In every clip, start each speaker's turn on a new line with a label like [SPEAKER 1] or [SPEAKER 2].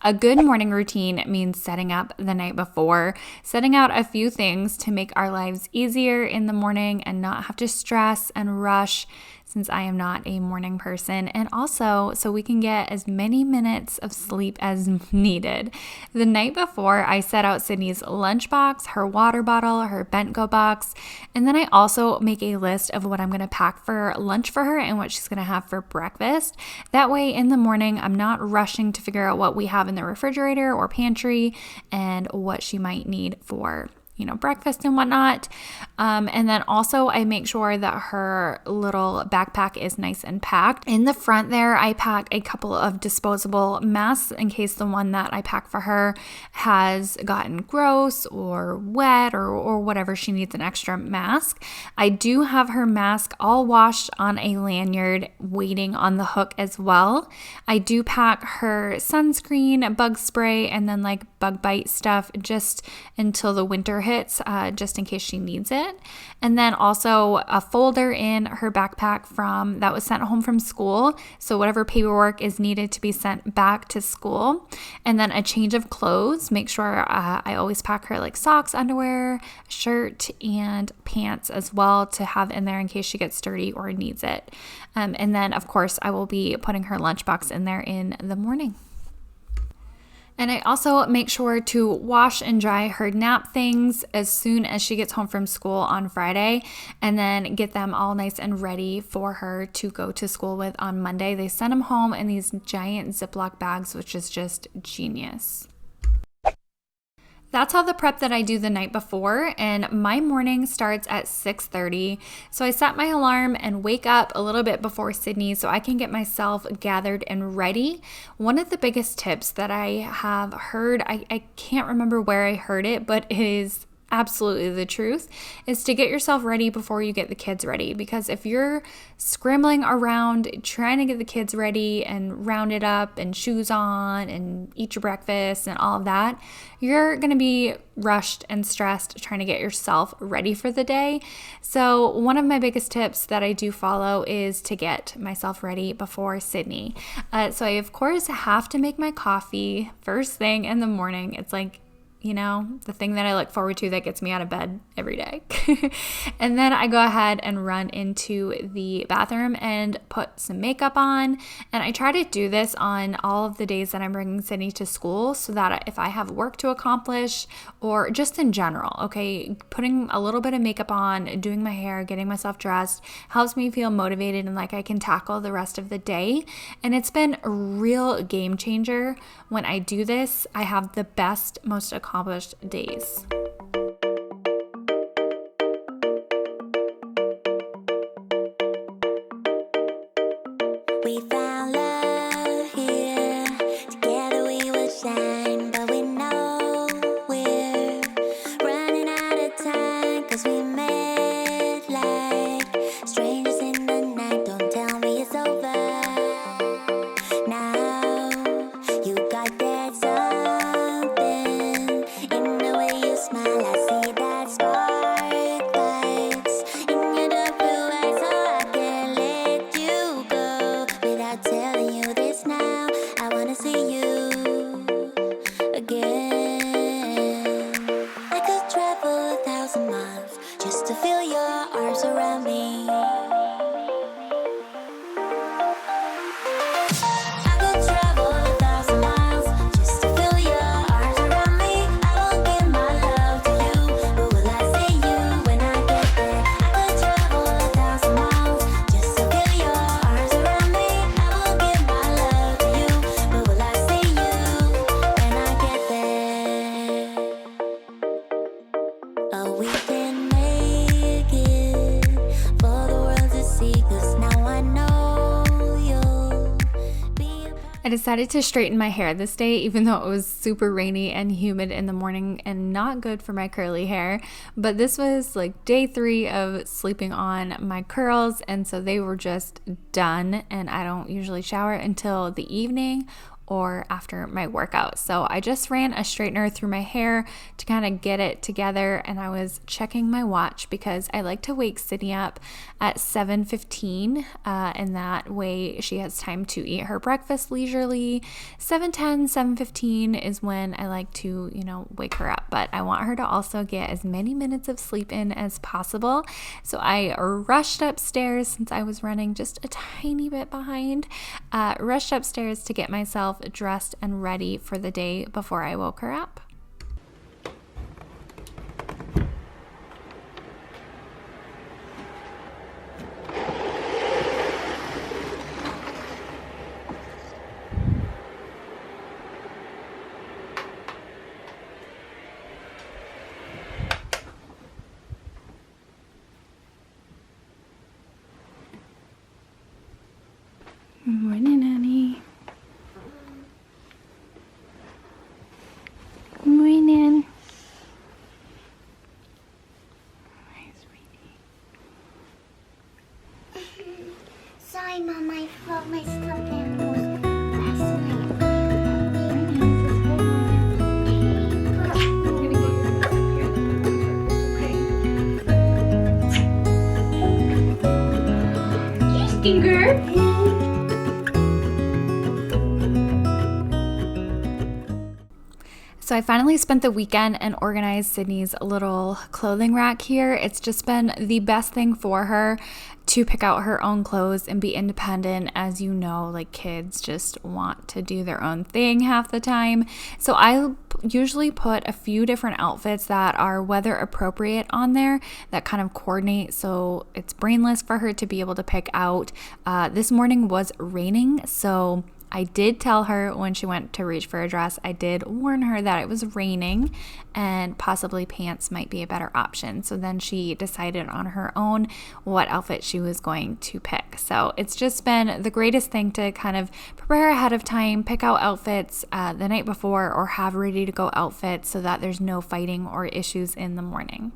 [SPEAKER 1] A good morning routine means setting up the night before, setting out a few things to make our lives easier in the morning and not have to stress and rush, since I am not a morning person, and also so we can get as many minutes of sleep as needed. The night before, I set out Sydney's lunchbox, her water bottle, her bento box, and then I also make a list of what I'm going to pack for lunch for her and what she's going to have for breakfast. That way in the morning, I'm not rushing to figure out what we have in the refrigerator or pantry and what she might need for breakfast and whatnot. And then also I make sure that her little backpack is nice and packed. In the front there, I pack a couple of disposable masks in case the one that I pack for her has gotten gross or wet or whatever, she needs an extra mask. I do have her mask all washed on a lanyard waiting on the hook as well. I do pack her sunscreen, bug spray, and then like bug bite stuff just until the winter hits, just in case she needs it. And then also a folder in her backpack that was sent home from school, so whatever paperwork is needed to be sent back to school. And then a change of clothes. Make sure I always pack her like socks, underwear, shirt, and pants as well to have in there in case she gets dirty or needs it. And then of course I will be putting her lunchbox in there in the morning. And I also make sure to wash and dry her nap things as soon as she gets home from school on Friday, and then get them all nice and ready for her to go to school with on Monday. They send them home in these giant Ziploc bags, which is just genius. That's all the prep that I do the night before, and my morning starts at 6:30. So I set my alarm and wake up a little bit before Sydney so I can get myself gathered and ready. One of the biggest tips that I have heard, I can't remember where I heard it, but it is absolutely the truth, is to get yourself ready before you get the kids ready. Because if you're scrambling around trying to get the kids ready and rounded up and shoes on and eat your breakfast and all of that, you're going to be rushed and stressed trying to get yourself ready for the day. So one of my biggest tips that I do follow is to get myself ready before Sydney. So I of course have to make my coffee first thing in the morning. It's like, the thing that I look forward to that gets me out of bed every day. And then I go ahead and run into the bathroom and put some makeup on. And I try to do this on all of the days that I'm bringing Sydney to school so that if I have work to accomplish or just in general, okay, putting a little bit of makeup on, doing my hair, getting myself dressed helps me feel motivated and like I can tackle the rest of the day. And it's been a real game changer. When I do this, I have the best, most accomplished days.
[SPEAKER 2] We found love here, together we will shine, but we know we're running out of time, 'cause we met like strangers in the night. Don't tell me it's over now. You got that something in the way you smile. I see that spark lights in your dark blue eyes, so I can't let you go without telling you this now. I wanna see you again. I could travel 1,000 miles just to feel your arms around me. I could travel 1,000 miles just to feel your arms around me. I will give my love to you, but will I see you when I get there? I could travel 1,000 miles just to feel your arms around me. I will give my love to you, but will I see you when I get there? Oh, we can make it for the world to see, 'cause now I know you'll be a part.
[SPEAKER 1] I decided to straighten my hair this day, even though it was super rainy and humid in the morning and not good for my curly hair. But this was like day 3 of sleeping on my curls, and so they were just done. And I don't usually shower until the evening or after my workout. So I just ran a straightener through my hair to kind of get it together, and I was checking my watch because I like to wake Sydney up at 7:15, and that way she has time to eat her breakfast leisurely. 7:10, 7:15 is when I like to, wake her up, but I want her to also get as many minutes of sleep in as possible. So I rushed upstairs since I was running just a tiny bit behind, rushed upstairs to get myself dressed and ready for the day before I woke her up. Good morning, honey. Good morning. Hi, sweetie.
[SPEAKER 3] Sorry, Mom, I forgot my stuffed animals last night. You stinker!
[SPEAKER 1] So I finally spent the weekend and organized Sydney's little clothing rack here. It's just been the best thing for her to pick out her own clothes and be independent. As you know, like, kids just want to do their own thing half the time. So I usually put a few different outfits that are weather appropriate on there that kind of coordinate, so it's brainless for her to be able to pick out. This morning was raining, so I did tell her when she went to reach for a dress, I did warn her that it was raining and possibly pants might be a better option. So then she decided on her own what outfit she was going to pick. So it's just been the greatest thing to kind of prepare ahead of time, pick out outfits the night before, or have ready to go outfits so that there's no fighting or issues in the morning.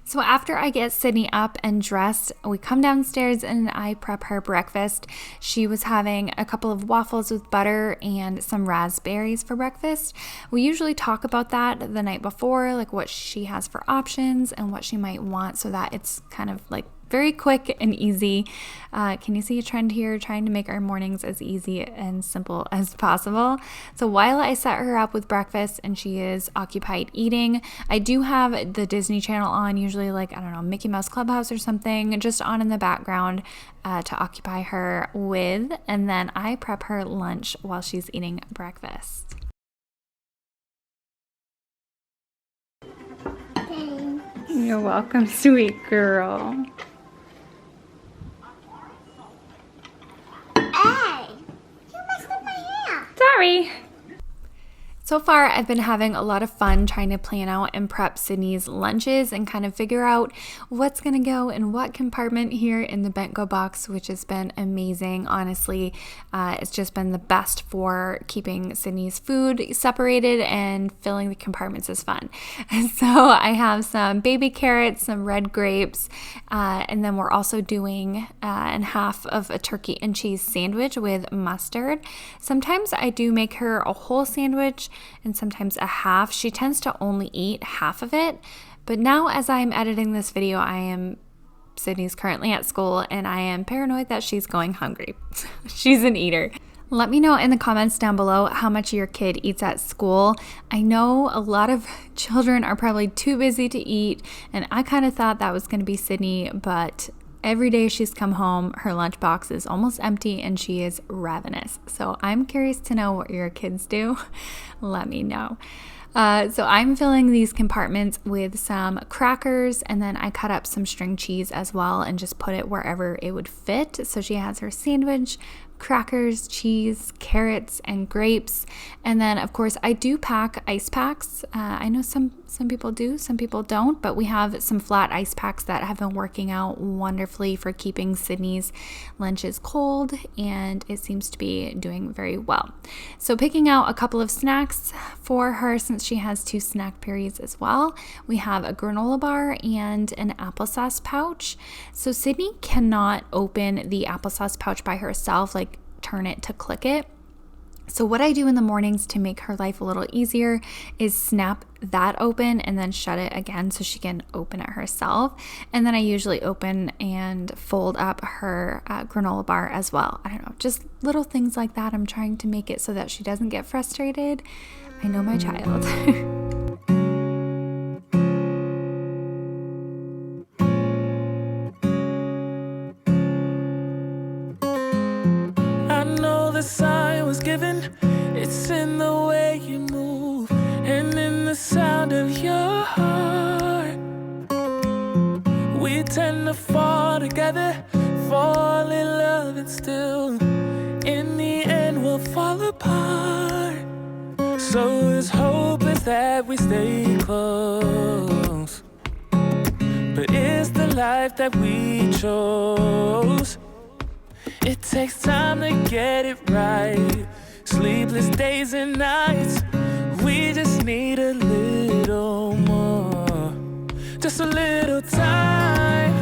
[SPEAKER 1] So after I get Sydney up and dressed, we come downstairs and I prep her breakfast. She was having a couple of waffles with butter and some raspberries for breakfast. We usually talk about that the night before, like what she has for options and what she might want, so that it's kind of like very quick and easy. Can you see a trend here? Trying to make our mornings as easy and simple as possible. So while I set her up with breakfast and she is occupied eating, I do have the Disney Channel on, usually like, I don't know, Mickey Mouse Clubhouse or something, just on in the background to occupy her with. And then I prep her lunch while she's eating breakfast.
[SPEAKER 3] Thanks.
[SPEAKER 1] You're welcome, sweet girl.
[SPEAKER 3] Hey! You messed up my hair!
[SPEAKER 1] Sorry. So far, I've been having a lot of fun trying to plan out and prep Sydney's lunches and kind of figure out what's going to go in what compartment here in the Bent-Go box, which has been amazing. Honestly, it's just been the best for keeping Sydney's food separated, and filling the compartments is fun. So I have some baby carrots, some red grapes, and then we're also doing half of a turkey and cheese sandwich with mustard. Sometimes I do make her a whole sandwich and sometimes a half. She tends to only eat half of it, but now as I'm editing this video, Sydney's currently at school and I am paranoid that she's going hungry. She's an eater. Let me know in the comments down below how much your kid eats at school. I know a lot of children are probably too busy to eat, and I kind of thought that was going to be Sydney, but every day she's come home, her lunchbox is almost empty and she is ravenous. So I'm curious to know what your kids do. Let me know. So I'm filling these compartments with some crackers, and then I cut up some string cheese as well and just put it wherever it would fit. So she has her sandwich, crackers, cheese, carrots, and grapes. And then of course I do pack ice packs. I know some people do, some people don't, but we have some flat ice packs that have been working out wonderfully for keeping Sydney's lunches cold, and it seems to be doing very well. So picking out a couple of snacks for her, since she has 2 snack periods as well. We have a granola bar and an applesauce pouch. So Sydney cannot open the applesauce pouch by herself, like turn it to click it. So what I do in the mornings to make her life a little easier is snap that open and then shut it again so she can open it herself. And then I usually open and fold up her granola bar as well. I don't know, just little things like that. I'm trying to make it so that she doesn't get frustrated. I know my child.
[SPEAKER 4] The sign was given, it's in the way you move and in the sound of your heart. We tend to fall together, fall in love, and still in the end we'll fall apart. So as hope is that we stay close, but it's the life that we chose. It takes time to get it right. Sleepless days and nights. We just need a little more. Just a little time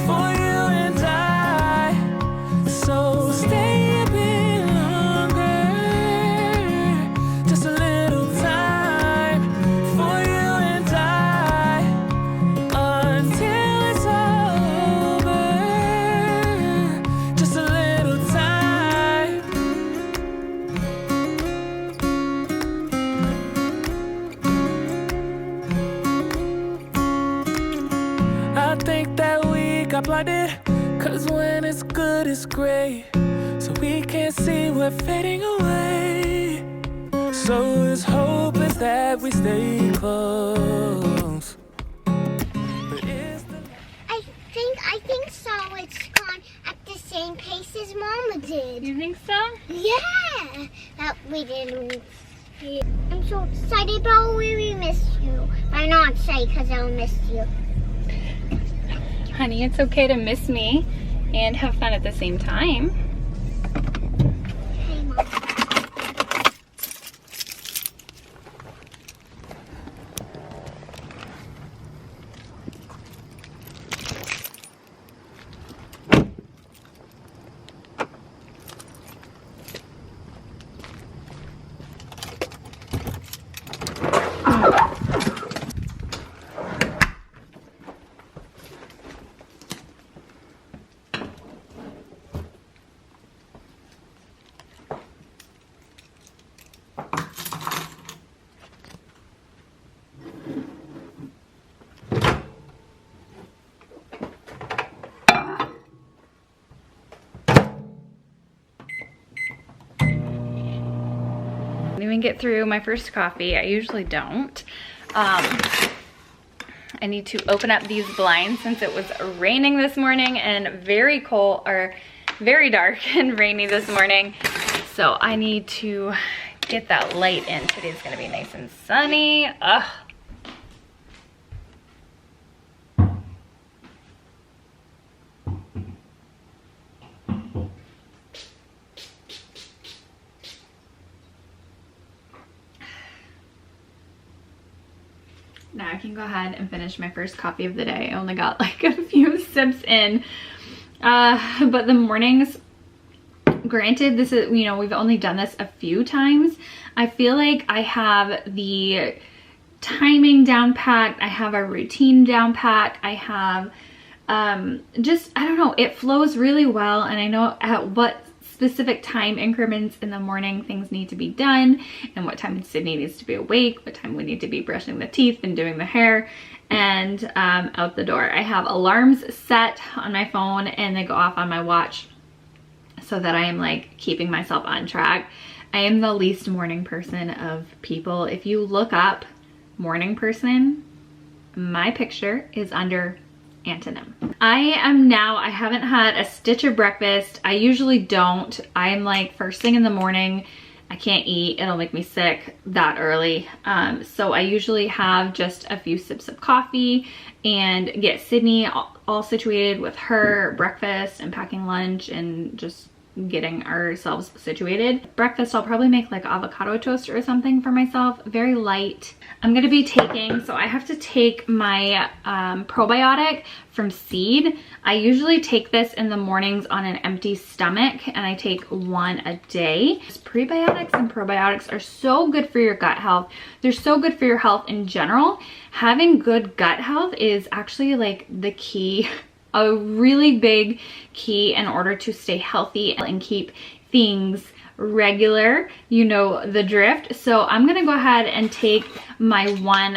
[SPEAKER 4] for you and I. So stay a bit longer. Just a little time for you and I. Until it's over. Just a little time. I think that we got blinded, 'cause when it's good it's great, so we can't see we're fading away. So as hope is that we stay close. But is the
[SPEAKER 3] I think so. It's gone at the same pace as Mama did.
[SPEAKER 1] You think so?
[SPEAKER 3] Yeah. That we didn't. I'm so excited, but I'll really miss you. I'm not excited because I'll miss you.
[SPEAKER 1] Honey, it's okay to miss me and have fun at the same time.
[SPEAKER 3] Hey, Mom.
[SPEAKER 1] Didn't even get through my first coffee. I usually don't. I need to open up these blinds since it was raining this morning and very cold, or very dark and rainy this morning. So I need to get that light in. Today's gonna be nice and sunny. Ugh. Now I can go ahead and finish my first coffee of the day. I only got like a few sips in. But the mornings, granted, this is, you know, we've only done this a few times. I feel like I have the timing down packed. I have a routine down packed. I have just, I don't know, it flows really well. And I know at what specific time increments in the morning things need to be done, and what time Sydney needs to be awake, what time we need to be brushing the teeth and doing the hair, and out the door. I have alarms set on my phone and they go off on my watch so that I am like keeping myself on track. I am the least morning person of people. If you look up morning person, my picture is under antonym. I haven't had a stitch of breakfast. I usually don't. I'm like first thing in the morning, I can't eat, it'll make me sick that early. So I usually have just a few sips of coffee and get Sydney all situated with her breakfast and packing lunch and just getting ourselves situated. Breakfast, I'll probably make like avocado toast or something for myself, very light. I'm gonna be taking, so I have to take my probiotic from Seed. I usually take this in the mornings on an empty stomach, and I take one a day. Prebiotics and probiotics are so good for your gut health. They're so good for your health in general. Having good gut health is actually like the key, a really big key in order to stay healthy and keep things regular, you know the drift. So I'm gonna go ahead and take my one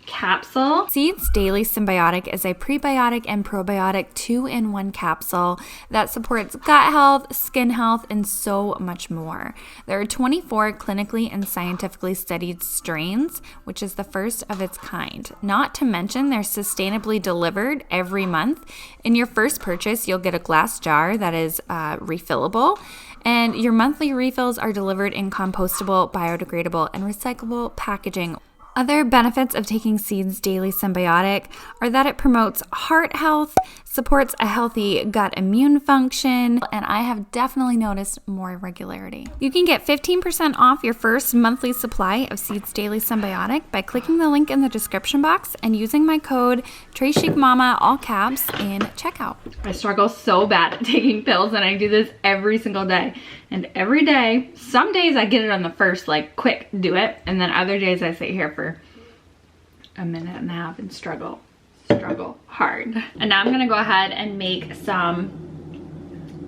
[SPEAKER 1] capsule. Seed's Daily Symbiotic is a prebiotic and probiotic 2-in-1 capsule that supports gut health, skin health, and so much more. There are 24 clinically and scientifically studied strains, which is the first of its kind. Not to mention they're sustainably delivered every month. In your first purchase, you'll get a glass jar that is refillable, and your monthly refills are delivered in compostable, biodegradable, and recyclable packaging. Other benefits of taking Seed's Daily Symbiotic are that it promotes heart health, supports a healthy gut immune function, and I have definitely noticed more regularity. You can get 15% off your first monthly supply of Seed's Daily Symbiotic by clicking the link in the description box and using my code TRECHICMAMA, all caps, in checkout. I struggle so bad at taking pills, and I do this every single day. And every day, some days I get it on the first, like, quick, do it. And then other days I sit here for a minute and a half and struggle hard. And now I'm gonna go ahead and make some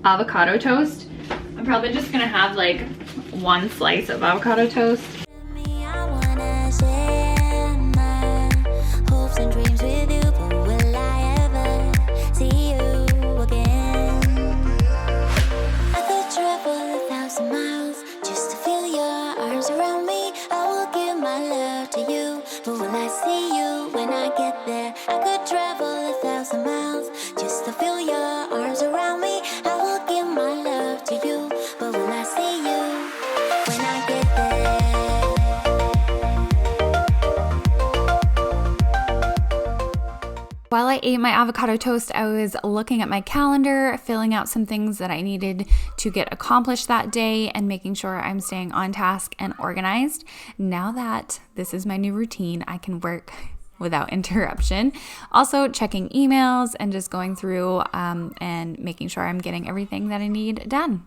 [SPEAKER 1] avocado toast. I'm probably just gonna have like one slice of avocado toast.
[SPEAKER 2] I wanna share my hopes and dreams with you, but will I ever see you again? I could travel 1,000 miles just to feel your arms around me. I will give my love to you, but will I see you when I get there? I could travel 1,000 miles just to feel your arms around me. I will give my love to you, but will I see you when I get there?
[SPEAKER 1] While I ate my avocado toast, I was looking at my calendar, filling out some things that I needed to get accomplished that day, and making sure I'm staying on task and organized. Now that this is my new routine, I can work without interruption. Also checking emails and just going through and making sure I'm getting everything that I need done.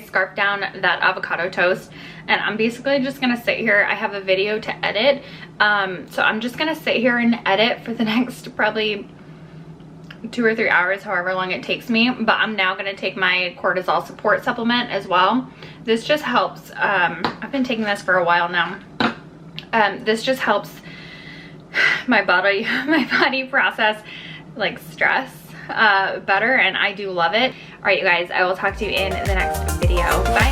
[SPEAKER 1] Scarf down that avocado toast, and I'm basically just gonna sit here. I have a video to edit, so I'm just gonna sit here and edit for the next probably 2 or 3 hours, however long it takes me. But I'm now gonna take my cortisol support supplement as well. This just helps. I've been taking this for a while now. This just helps my body process like stress better, and I do love it. All right, you guys, I will talk to you in the next video. Bye.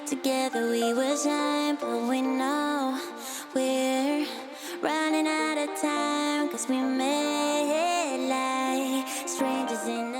[SPEAKER 1] Together we will shine, but we know we're running out of time, 'cause we made like strangers in the